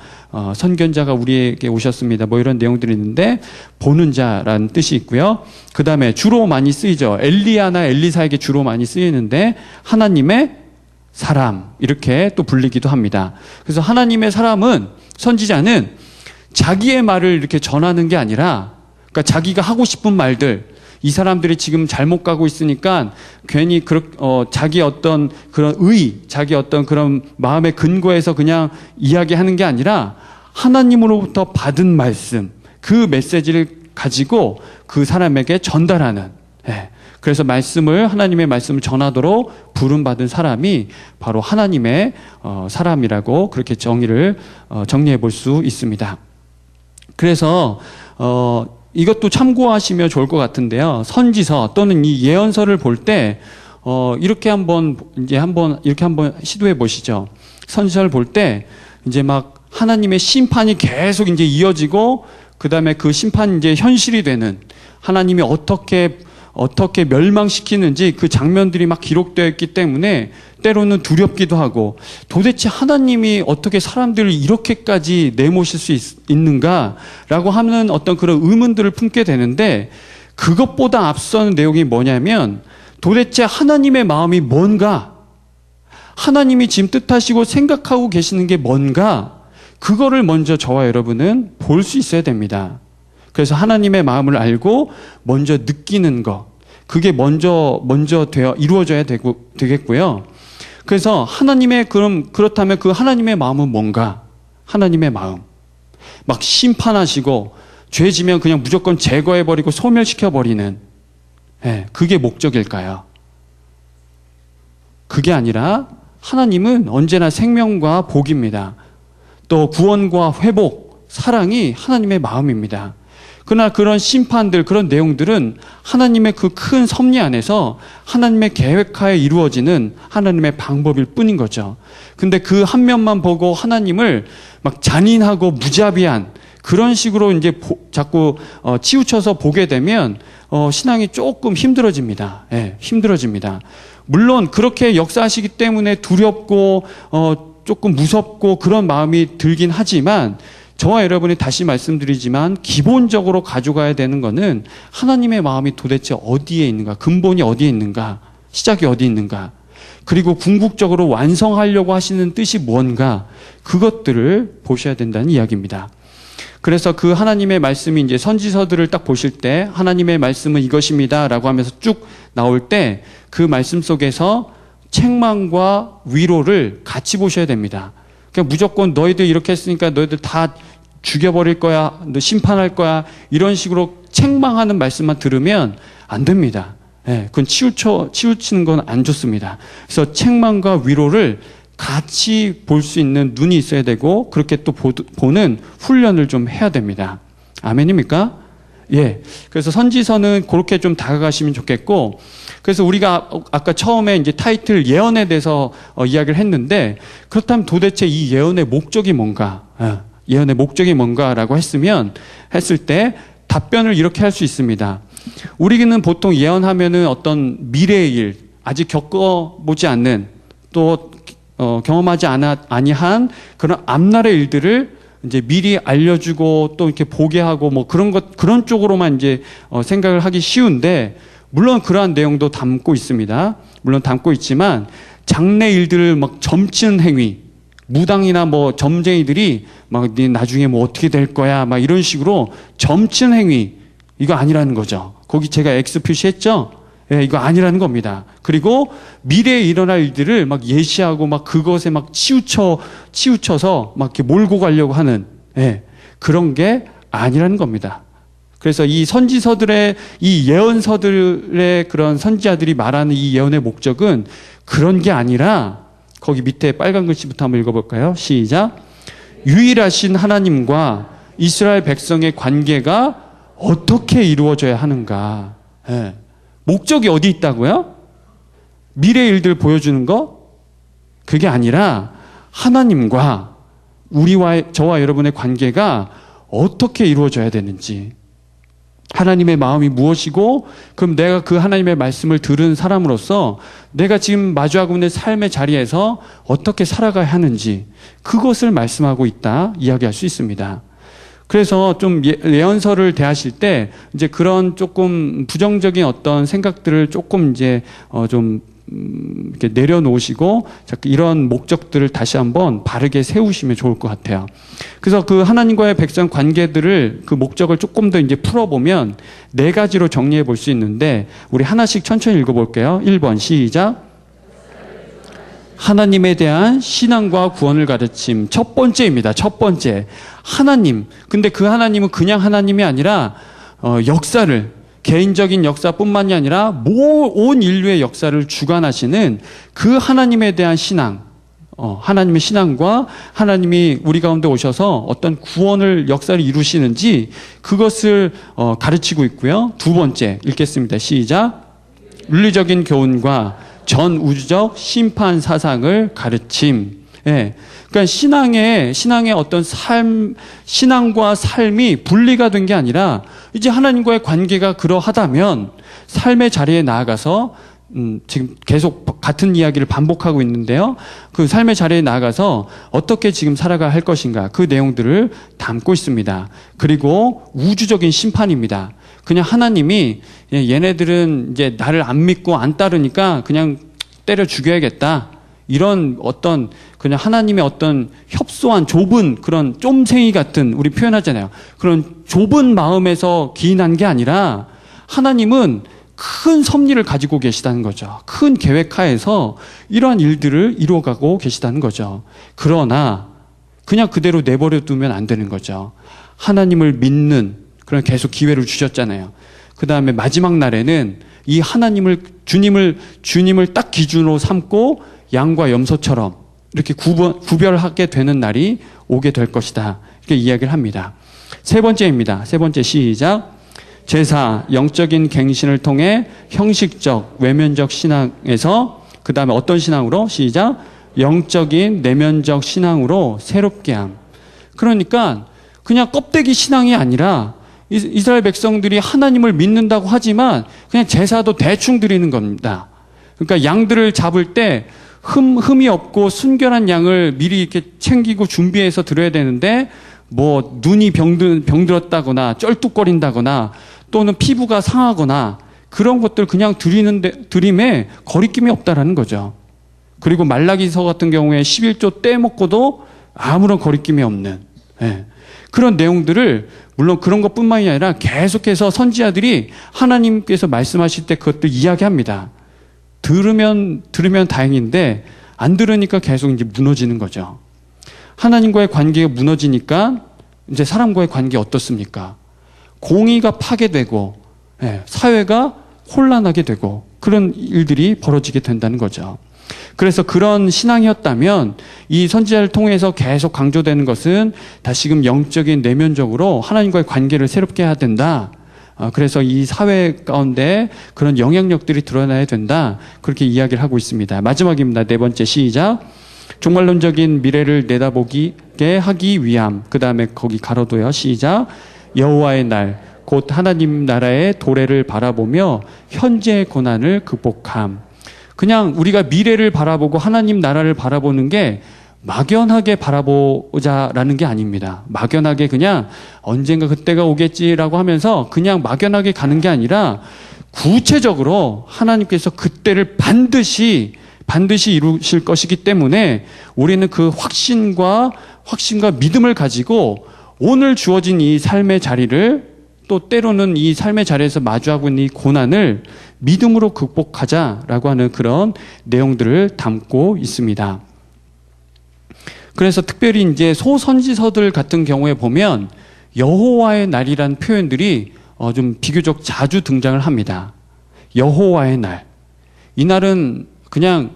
선견자가 우리에게 오셨습니다. 뭐 이런 내용들이 있는데 보는 자라는 뜻이 있고요. 그 다음에 주로 많이 쓰이죠. 엘리야나 엘리사에게 주로 많이 쓰이는데 하나님의 사람 이렇게 또 불리기도 합니다. 그래서 하나님의 사람은 선지자는 자기의 말을 이렇게 전하는 게 아니라 그러니까 자기가 하고 싶은 말들 이 사람들이 지금 잘못 가고 있으니까 괜히 자기 어떤 그런 자기 어떤 그런 마음의 근거에서 그냥 이야기하는 게 아니라 하나님으로부터 받은 말씀, 그 메시지를 가지고 그 사람에게 전달하는. 그래서 하나님의 말씀을 전하도록 부름받은 사람이 바로 하나님의 사람이라고 그렇게 정리해 볼 수 있습니다. 그래서 이것도 참고하시면 좋을 것 같은데요. 선지서 또는 이 예언서를 볼 때 이렇게 한번 시도해 보시죠. 선지서를 볼 때 이제 막 하나님의 심판이 계속 이제 이어지고 그다음에 그 심판이 이제 현실이 되는 하나님이 어떻게 멸망시키는지 그 장면들이 막 기록되어 있기 때문에 때로는 두렵기도 하고 도대체 하나님이 어떻게 사람들을 이렇게까지 내모실 수 있는가라고 하는 어떤 그런 의문들을 품게 되는데 그것보다 앞선 내용이 뭐냐면 도대체 하나님의 마음이 뭔가 하나님이 지금 뜻하시고 생각하고 계시는 게 뭔가 그거를 먼저 저와 여러분은 볼 수 있어야 됩니다. 그래서 하나님의 마음을 알고 먼저 느끼는 것 그게 먼저 이루어져야 되겠고요. 그래서 그렇다면 그 하나님의 마음은 뭔가? 하나님의 마음. 막 심판하시고 죄 지면 그냥 무조건 제거해버리고 소멸시켜버리는 그게 목적일까요? 그게 아니라 하나님은 언제나 생명과 복입니다. 또 구원과 회복, 사랑이 하나님의 마음입니다. 그러나 그런 심판들, 그런 내용들은 하나님의 그 큰 섭리 안에서 하나님의 계획하에 이루어지는 하나님의 방법일 뿐인 거죠. 근데 그 한 면만 보고 하나님을 막 잔인하고 무자비한 그런 식으로 이제 자꾸 치우쳐서 보게 되면 신앙이 조금 힘들어집니다. 힘들어집니다. 물론 그렇게 역사하시기 때문에 두렵고 조금 무섭고 그런 마음이 들긴 하지만 저와 여러분이 다시 말씀드리지만 기본적으로 가져가야 되는 것은 하나님의 마음이 도대체 어디에 있는가, 근본이 어디에 있는가, 시작이 어디 있는가, 그리고 궁극적으로 완성하려고 하시는 뜻이 뭔가 그것들을 보셔야 된다는 이야기입니다. 그래서 그 하나님의 말씀이 이제 선지서들을 딱 보실 때 하나님의 말씀은 이것입니다 라고 하면서 쭉 나올 때 그 말씀 속에서 책망과 위로를 같이 보셔야 됩니다. 그러니까 무조건 너희들 이렇게 했으니까 너희들 다 죽여버릴 거야, 너 심판할 거야 이런 식으로 책망하는 말씀만 들으면 안 됩니다. 그건 치우치는 건 안 좋습니다. 그래서 책망과 위로를 같이 볼 수 있는 눈이 있어야 되고 그렇게 또 보는 훈련을 좀 해야 됩니다. 아멘입니까? 그래서 선지서는 그렇게 좀 다가가시면 좋겠고, 그래서 우리가 아까 처음에 이제 타이틀 예언에 대해서 이야기를 했는데, 그렇다면 도대체 이 예언의 목적이 뭔가, 예언의 목적이 뭔가라고 했을 때 답변을 이렇게 할 수 있습니다. 우리는 보통 예언하면은 어떤 미래의 일, 아직 겪어보지 않는 또 경험하지 아니한 그런 앞날의 일들을 이제 미리 알려주고 또 이렇게 보게 하고 뭐 그런 쪽으로만 이제 생각을 하기 쉬운데, 물론 그러한 내용도 담고 있습니다. 물론 담고 있지만 장래 일들을 막 점치는 행위, 무당이나 뭐 점쟁이들이 막 나중에 뭐 어떻게 될 거야 막 이런 식으로 점치는 행위, 이거 아니라는 거죠. 거기 제가 X 표시했죠? 이거 아니라는 겁니다. 그리고 미래에 일어날 일들을 막 예시하고 막 그것에 막 치우쳐서 막 이렇게 몰고 가려고 하는, 그런 게 아니라는 겁니다. 그래서 이 선지서들의, 이 예언서들의 그런 선지자들이 말하는 이 예언의 목적은 그런 게 아니라, 거기 밑에 빨간 글씨부터 한번 읽어볼까요? 시작. 유일하신 하나님과 이스라엘 백성의 관계가 어떻게 이루어져야 하는가. 목적이 어디 있다고요? 미래 일들 보여주는 거? 그게 아니라 하나님과 저와 여러분의 관계가 어떻게 이루어져야 되는지, 하나님의 마음이 무엇이고, 그럼 내가 그 하나님의 말씀을 들은 사람으로서 내가 지금 마주하고 있는 삶의 자리에서 어떻게 살아가야 하는지, 그것을 말씀하고 있다 이야기할 수 있습니다. 그래서 좀 예언서를 대하실 때 이제 그런 조금 부정적인 어떤 생각들을 조금 이제 좀 이렇게 내려놓으시고 이런 목적들을 다시 한번 바르게 세우시면 좋을 것 같아요. 그래서 그 하나님과의 백성 관계들을 그 목적을 조금 더 이제 풀어보면 네 가지로 정리해 볼 수 있는데, 우리 하나씩 천천히 읽어볼게요. 1번 시작. 하나님에 대한 신앙과 구원을 가르침. 첫 번째입니다. 첫 번째. 하나님. 근데 그 하나님은 그냥 하나님이 아니라 역사를, 개인적인 역사뿐만이 아니라 온 인류의 역사를 주관하시는 그 하나님에 대한 신앙, 하나님의 신앙과 하나님이 우리 가운데 오셔서 어떤 구원을, 역사를 이루시는지 그것을 가르치고 있고요. 두 번째 읽겠습니다. 시작. 윤리적인 교훈과 전 우주적 심판 사상을 가르침. 예. 그러니까 신앙의 어떤 신앙과 삶이 분리가 된 게 아니라 이제 하나님과의 관계가 그러하다면 삶의 자리에 나아가서 지금 계속 같은 이야기를 반복하고 있는데요. 그 삶의 자리에 나아가서 어떻게 지금 살아가야 할 것인가, 그 내용들을 담고 있습니다. 그리고 우주적인 심판입니다. 그냥 하나님이 얘네들은 이제 나를 안 믿고 안 따르니까 그냥 때려 죽여야겠다, 이런 어떤 그냥 하나님의 어떤 협소한 좁은 그런 쫌생이 같은, 우리 표현하잖아요. 그런 좁은 마음에서 기인한 게 아니라 하나님은 큰 섭리를 가지고 계시다는 거죠. 큰 계획하에서 이러한 일들을 이루어가고 계시다는 거죠. 그러나 그냥 그대로 내버려 두면 안 되는 거죠. 하나님을 믿는 그런 계속 기회를 주셨잖아요. 그 다음에 마지막 날에는 이 하나님을, 주님을 딱 기준으로 삼고 양과 염소처럼 이렇게 구별하게 되는 날이 오게 될 것이다, 이렇게 이야기를 합니다. 세 번째입니다. 세 번째 시작. 제사, 영적인 갱신을 통해 형식적, 외면적 신앙에서 그 다음에 어떤 신앙으로? 시작. 영적인 내면적 신앙으로 새롭게 함. 그러니까 그냥 껍데기 신앙이 아니라 이스라엘 백성들이 하나님을 믿는다고 하지만 그냥 제사도 대충 드리는 겁니다. 그러니까 양들을 잡을 때 흠이 없고 순결한 양을 미리 이렇게 챙기고 준비해서 드려야 되는데, 뭐 눈이 병들었다거나 쩔뚝거린다거나 또는 피부가 상하거나 그런 것들 그냥 드림에 거리낌이 없다라는 거죠. 그리고 말라기서 같은 경우에 11조 떼먹고도 아무런 거리낌이 없는, 그런 내용들을, 물론 그런 것뿐만이 아니라 계속해서 선지자들이 하나님께서 말씀하실 때 그것들 이야기합니다. 들으면 다행인데 안 들으니까 계속 이제 무너지는 거죠. 하나님과의 관계가 무너지니까 이제 사람과의 관계 어떻습니까? 공의가 파괴되고, 사회가 혼란하게 되고 그런 일들이 벌어지게 된다는 거죠. 그래서 그런 신앙이었다면 이 선지자를 통해서 계속 강조되는 것은 다시금 영적인 내면적으로 하나님과의 관계를 새롭게 해야 된다. 그래서 이 사회 가운데 그런 영향력들이 드러나야 된다, 그렇게 이야기를 하고 있습니다. 마지막입니다. 네 번째 시작. 종말론적인 미래를 내다보게 하기 위함. 그 다음에 거기 가로도요. 시작. 여호와의 날, 곧 하나님 나라의 도래를 바라보며 현재의 고난을 극복함. 그냥 우리가 미래를 바라보고 하나님 나라를 바라보는 게 막연하게 바라보자라는 게 아닙니다. 막연하게 그냥 언젠가 그때가 오겠지라고 하면서 그냥 막연하게 가는 게 아니라 구체적으로 하나님께서 그때를 반드시 이루실 것이기 때문에 우리는 그 확신과 믿음을 가지고 오늘 주어진 이 삶의 자리를, 또 때로는 이 삶의 자리에서 마주하고 있는 이 고난을 믿음으로 극복하자라고 하는 그런 내용들을 담고 있습니다. 그래서 특별히 이제 소선지서들 같은 경우에 보면 여호와의 날이라는 표현들이 좀 비교적 자주 등장을 합니다. 여호와의 날. 이 날은 그냥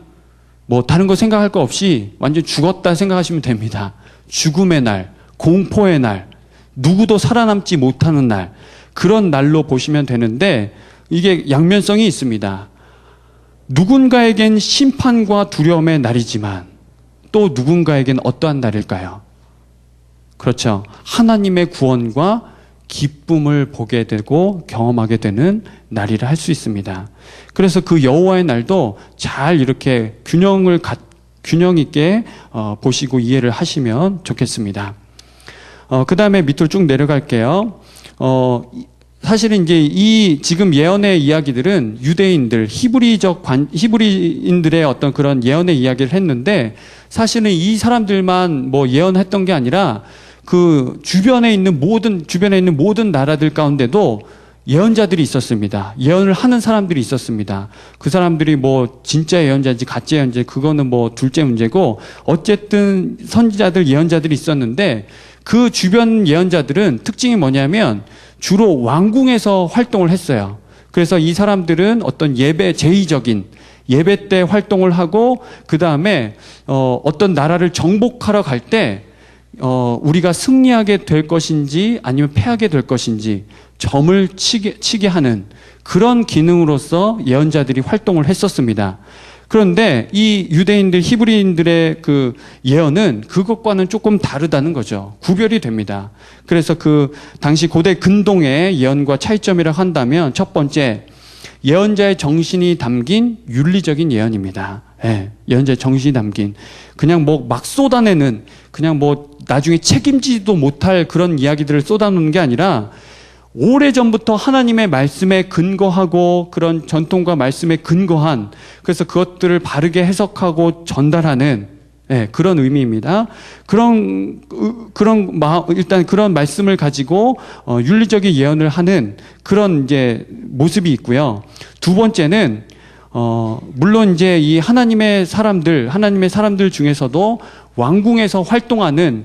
뭐 다른 거 생각할 거 없이 완전 죽었다 생각하시면 됩니다. 죽음의 날, 공포의 날, 누구도 살아남지 못하는 날, 그런 날로 보시면 되는데 이게 양면성이 있습니다. 누군가에겐 심판과 두려움의 날이지만 또 누군가에겐 어떠한 날일까요? 그렇죠. 하나님의 구원과 기쁨을 보게 되고 경험하게 되는 날이라 할 수 있습니다. 그래서 그 여호와의 날도 잘 이렇게 균형 있게 보시고 이해를 하시면 좋겠습니다. 그 다음에 밑으로 쭉 내려갈게요. 사실은 이제 이 지금 예언의 이야기들은 유대인들, 히브리인들의 어떤 그런 예언의 이야기를 했는데, 사실은 이 사람들만 뭐 예언했던 게 아니라 그 주변에 있는 모든 나라들 가운데도 예언자들이 있었습니다. 예언을 하는 사람들이 있었습니다. 그 사람들이 뭐 진짜 예언자인지 가짜 예언자인지 그거는 뭐 둘째 문제고, 어쨌든 선지자들, 예언자들이 있었는데, 그 주변 예언자들은 특징이 뭐냐면 주로 왕궁에서 활동을 했어요. 그래서 이 사람들은 어떤 제의적인 예배 때 활동을 하고, 그 다음에 어떤 나라를 정복하러 갈 때 우리가 승리하게 될 것인지 아니면 패하게 될 것인지 점을 치게 하는 그런 기능으로서 예언자들이 활동을 했었습니다. 그런데 이 유대인들, 히브리인들의 그 예언은 그것과는 조금 다르다는 거죠. 구별이 됩니다. 그래서 그 당시 고대 근동의 예언과 차이점이라고 한다면, 첫 번째, 예언자의 정신이 담긴 윤리적인 예언입니다. 예, 예언자의 정신이 담긴, 그냥 뭐 막 쏟아내는, 그냥 뭐 나중에 책임지지도 못할 그런 이야기들을 쏟아놓는 게 아니라, 오래전부터 하나님의 말씀에 근거하고 그런 전통과 말씀에 근거한, 그래서 그것들을 바르게 해석하고 전달하는, 그런 의미입니다. 일단 그런 말씀을 가지고 윤리적인 예언을 하는 그런 이제 모습이 있고요. 두 번째는 물론 이제 이 하나님의 사람들 중에서도 왕궁에서 활동하는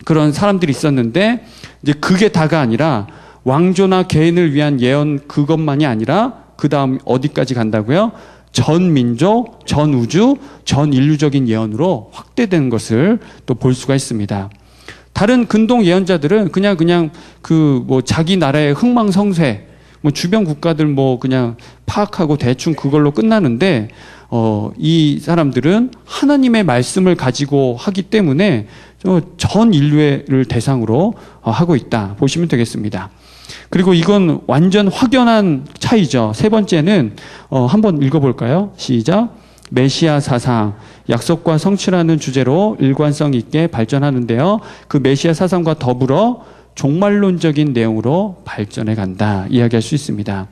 그런 사람들이 있었는데, 이제 그게 다가 아니라 왕조나 개인을 위한 예언 그것만이 아니라 그 다음 어디까지 간다고요? 전 민족, 전 우주, 전 인류적인 예언으로 확대되는 것을 또 볼 수가 있습니다. 다른 근동 예언자들은 그냥 그 뭐 자기 나라의 흥망성쇠, 뭐 주변 국가들 뭐 그냥 파악하고 대충 그걸로 끝나는데, 이 사람들은 하나님의 말씀을 가지고 하기 때문에 전 인류를 대상으로 하고 있다 보시면 되겠습니다. 그리고 이건 완전 확연한 차이죠. 세 번째는 한번 읽어볼까요? 시작. 메시아 사상, 약속과 성취라는 주제로 일관성 있게 발전하는데요. 그 메시아 사상과 더불어 종말론적인 내용으로 발전해 간다 이야기할 수 있습니다.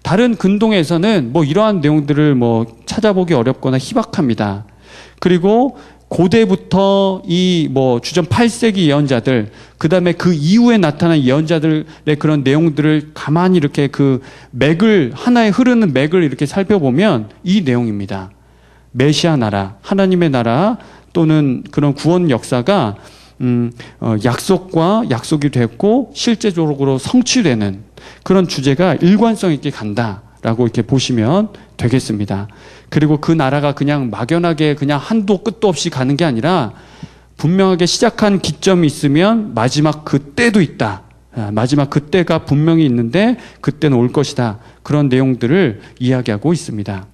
다른 근동에서는 뭐 이러한 내용들을 뭐 찾아보기 어렵거나 희박합니다. 그리고 고대부터 이 뭐 주전 8세기 예언자들, 그 다음에 그 이후에 나타난 예언자들의 그런 내용들을 가만히 이렇게 그 하나의 흐르는 맥을 이렇게 살펴보면 이 내용입니다. 메시아 나라, 하나님의 나라 또는 그런 구원 역사가 약속이 됐고 실제적으로 성취되는 그런 주제가 일관성 있게 간다라고 이렇게 보시면 되겠습니다. 그리고 그 나라가 그냥 막연하게 그냥 한도 끝도 없이 가는 게 아니라 분명하게 시작한 기점이 있으면 마지막 그때도 있다. 마지막 그때가 분명히 있는데 그때는 올 것이다. 그런 내용들을 이야기하고 있습니다.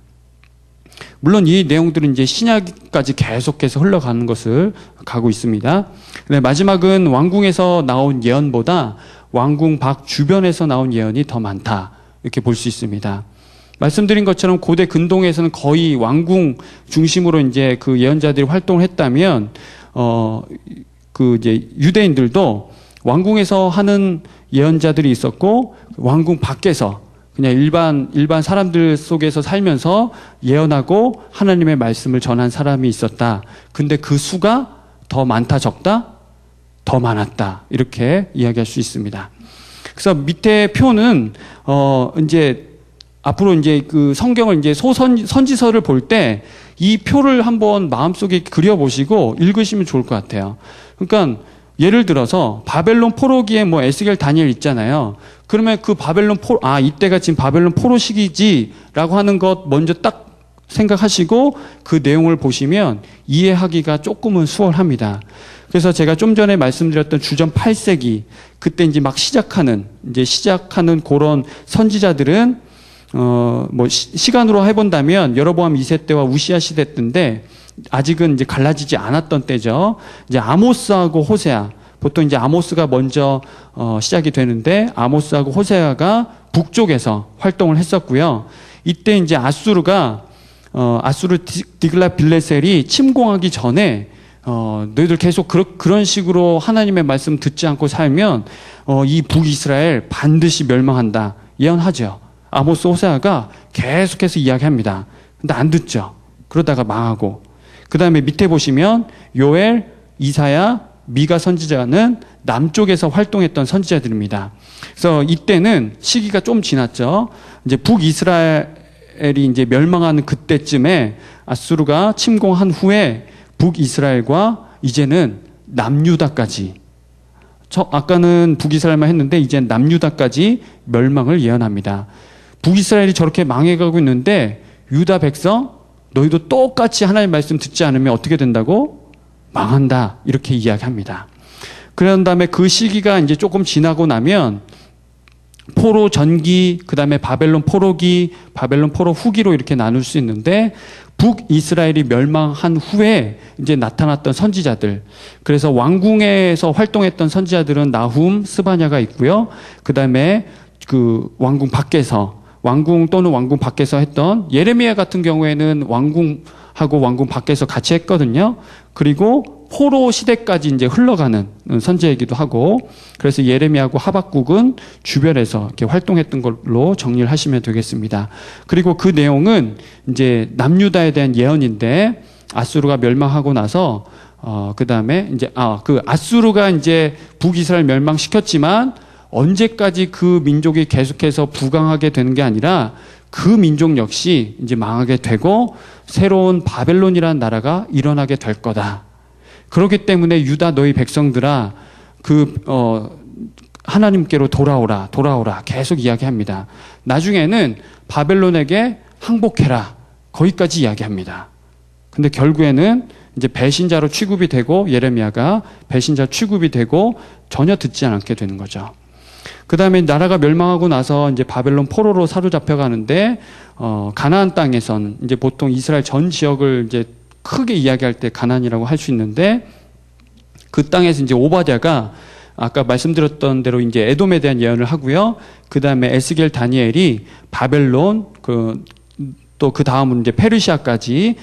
물론 이 내용들은 이제 신약까지 계속해서 흘러가는 것을 가고 있습니다. 근데 마지막은 왕궁에서 나온 예언보다 왕궁 밖 주변에서 나온 예언이 더 많다. 이렇게 볼 수 있습니다. 말씀드린 것처럼 고대 근동에서는 거의 왕궁 중심으로 이제 그 예언자들이 활동을 했다면, 그 이제 유대인들도 왕궁에서 하는 예언자들이 있었고, 왕궁 밖에서 그냥 일반 사람들 속에서 살면서 예언하고 하나님의 말씀을 전한 사람이 있었다. 근데 그 수가 더 많다, 적다? 더 많았다. 이렇게 이야기할 수 있습니다. 그래서 밑에 표는, 이제 앞으로 이제 그 성경을 이제 선지서를 볼 때 이 표를 한번 마음속에 그려보시고 읽으시면 좋을 것 같아요. 그러니까 예를 들어서 바벨론 포로기에 뭐 에스겔 다니엘 있잖아요. 그러면 그 이때가 지금 바벨론 포로 시기지라고 하는 것 먼저 딱 생각하시고 그 내용을 보시면 이해하기가 조금은 수월합니다. 그래서 제가 좀 전에 말씀드렸던 주전 8세기 그때 이제 막 시작하는 그런 선지자들은 뭐 시간으로 해본다면 여로보암 2세 때와 우시아 시대 때인데 아직은 이제 갈라지지 않았던 때죠. 이제 아모스하고 호세아, 보통 이제 아모스가 먼저 시작이 되는데 아모스하고 호세아가 북쪽에서 활동을 했었고요. 이때 이제 아수르 디글랏 빌레셀이 침공하기 전에 너희들 계속 그런 식으로 하나님의 말씀 듣지 않고 살면 이 북이스라엘 반드시 멸망한다 예언하죠. 아모스 호세아가 계속해서 이야기합니다. 근데 안 듣죠. 그러다가 망하고, 그 다음에 밑에 보시면 요엘, 이사야, 미가 선지자는 남쪽에서 활동했던 선지자들입니다. 그래서 이때는 시기가 좀 지났죠. 이제 북이스라엘이 이제 멸망하는 그때쯤에 아수르가 침공한 후에 북이스라엘과 이제는 남유다까지, 아까는 북이스라엘만 했는데 이제 남유다까지 멸망을 예언합니다. 북이스라엘이 저렇게 망해가고 있는데 유다 백성 너희도 똑같이 하나님의 말씀 듣지 않으면 어떻게 된다고? 망한다, 이렇게 이야기합니다. 그런 다음에 그 시기가 이제 조금 지나고 나면 포로 전기, 그 다음에 바벨론 포로기, 바벨론 포로 후기로 이렇게 나눌 수 있는데, 북이스라엘이 멸망한 후에 이제 나타났던 선지자들, 그래서 왕궁에서 활동했던 선지자들은 나훔, 스바냐가 있고요. 그 다음에 그 왕궁 밖에서, 왕궁 또는 왕궁 밖에서 했던 예레미야 같은 경우에는 왕궁하고 왕궁 밖에서 같이 했거든요. 그리고 포로 시대까지 이제 흘러가는 선지자이기도 하고, 그래서 예레미야하고 하박국은 주변에서 이렇게 활동했던 걸로 정리를 하시면 되겠습니다. 그리고 그 내용은 이제 남유다에 대한 예언인데, 아수르가 멸망하고 나서 그 다음에 이제 그 아수르가 이제 북이스라엘 멸망시켰지만 언제까지 그 민족이 계속해서 부강하게 되는 게 아니라 그 민족 역시 이제 망하게 되고 새로운 바벨론이라는 나라가 일어나게 될 거다. 그렇기 때문에 유다 너희 백성들아 하나님께로 돌아오라 계속 이야기합니다. 나중에는 바벨론에게 항복해라, 거기까지 이야기합니다. 근데 결국에는 이제 배신자로 취급이 되고, 예레미야가 배신자 취급이 되고 전혀 듣지 않게 되는 거죠. 그 다음에 나라가 멸망하고 나서 이제 바벨론 포로로 사로잡혀 가는데, 가나안 땅에선 이제 보통 이스라엘 전 지역을 이제 크게 이야기할 때 가나안이라고 할 수 있는데, 그 땅에서 이제 오바댜가 아까 말씀드렸던 대로 이제 에돔에 대한 예언을 하고요. 그 다음에 에스겔 다니엘이 바벨론, 또 그 다음은 이제 페르시아까지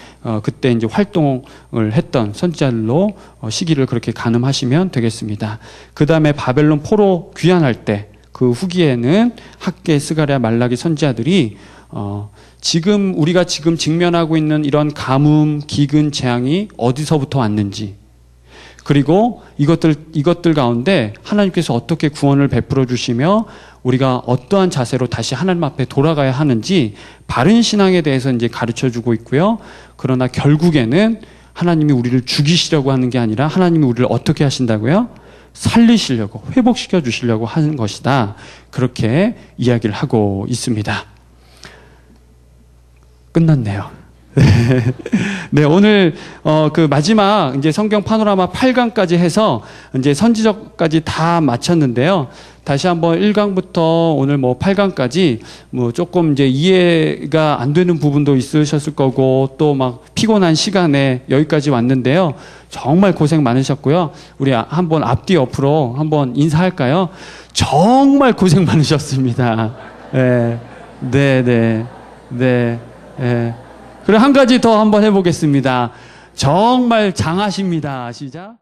그때 이제 활동을 했던 선지자들로 시기를 그렇게 가늠하시면 되겠습니다. 그 다음에 바벨론 포로 귀환할 때 그 후기에는 학개, 스가랴, 말라기 선지자들이 우리가 지금 직면하고 있는 이런 가뭄, 기근, 재앙이 어디서부터 왔는지, 그리고 이것들 가운데 하나님께서 어떻게 구원을 베풀어 주시며 우리가 어떠한 자세로 다시 하나님 앞에 돌아가야 하는지 바른 신앙에 대해서 이제 가르쳐 주고 있고요. 그러나 결국에는 하나님이 우리를 죽이시려고 하는 게 아니라 하나님이 우리를 어떻게 하신다고요? 살리시려고, 회복시켜 주시려고 하는 것이다. 그렇게 이야기를 하고 있습니다. 끝났네요. 네, 오늘 그 마지막 이제 성경 파노라마 8강까지 해서 이제 선지서까지 다 마쳤는데요. 다시 한번 1강부터 오늘 뭐 8강까지 뭐 조금 이제 이해가 안 되는 부분도 있으셨을 거고, 또 막 피곤한 시간에 여기까지 왔는데요. 정말 고생 많으셨고요. 우리 한번 앞뒤 옆으로 한번 인사할까요? 정말 고생 많으셨습니다. 네, 네, 네, 네, 네. 그리고 한 가지 더 한번 해보겠습니다. 정말 장하십니다. 시작.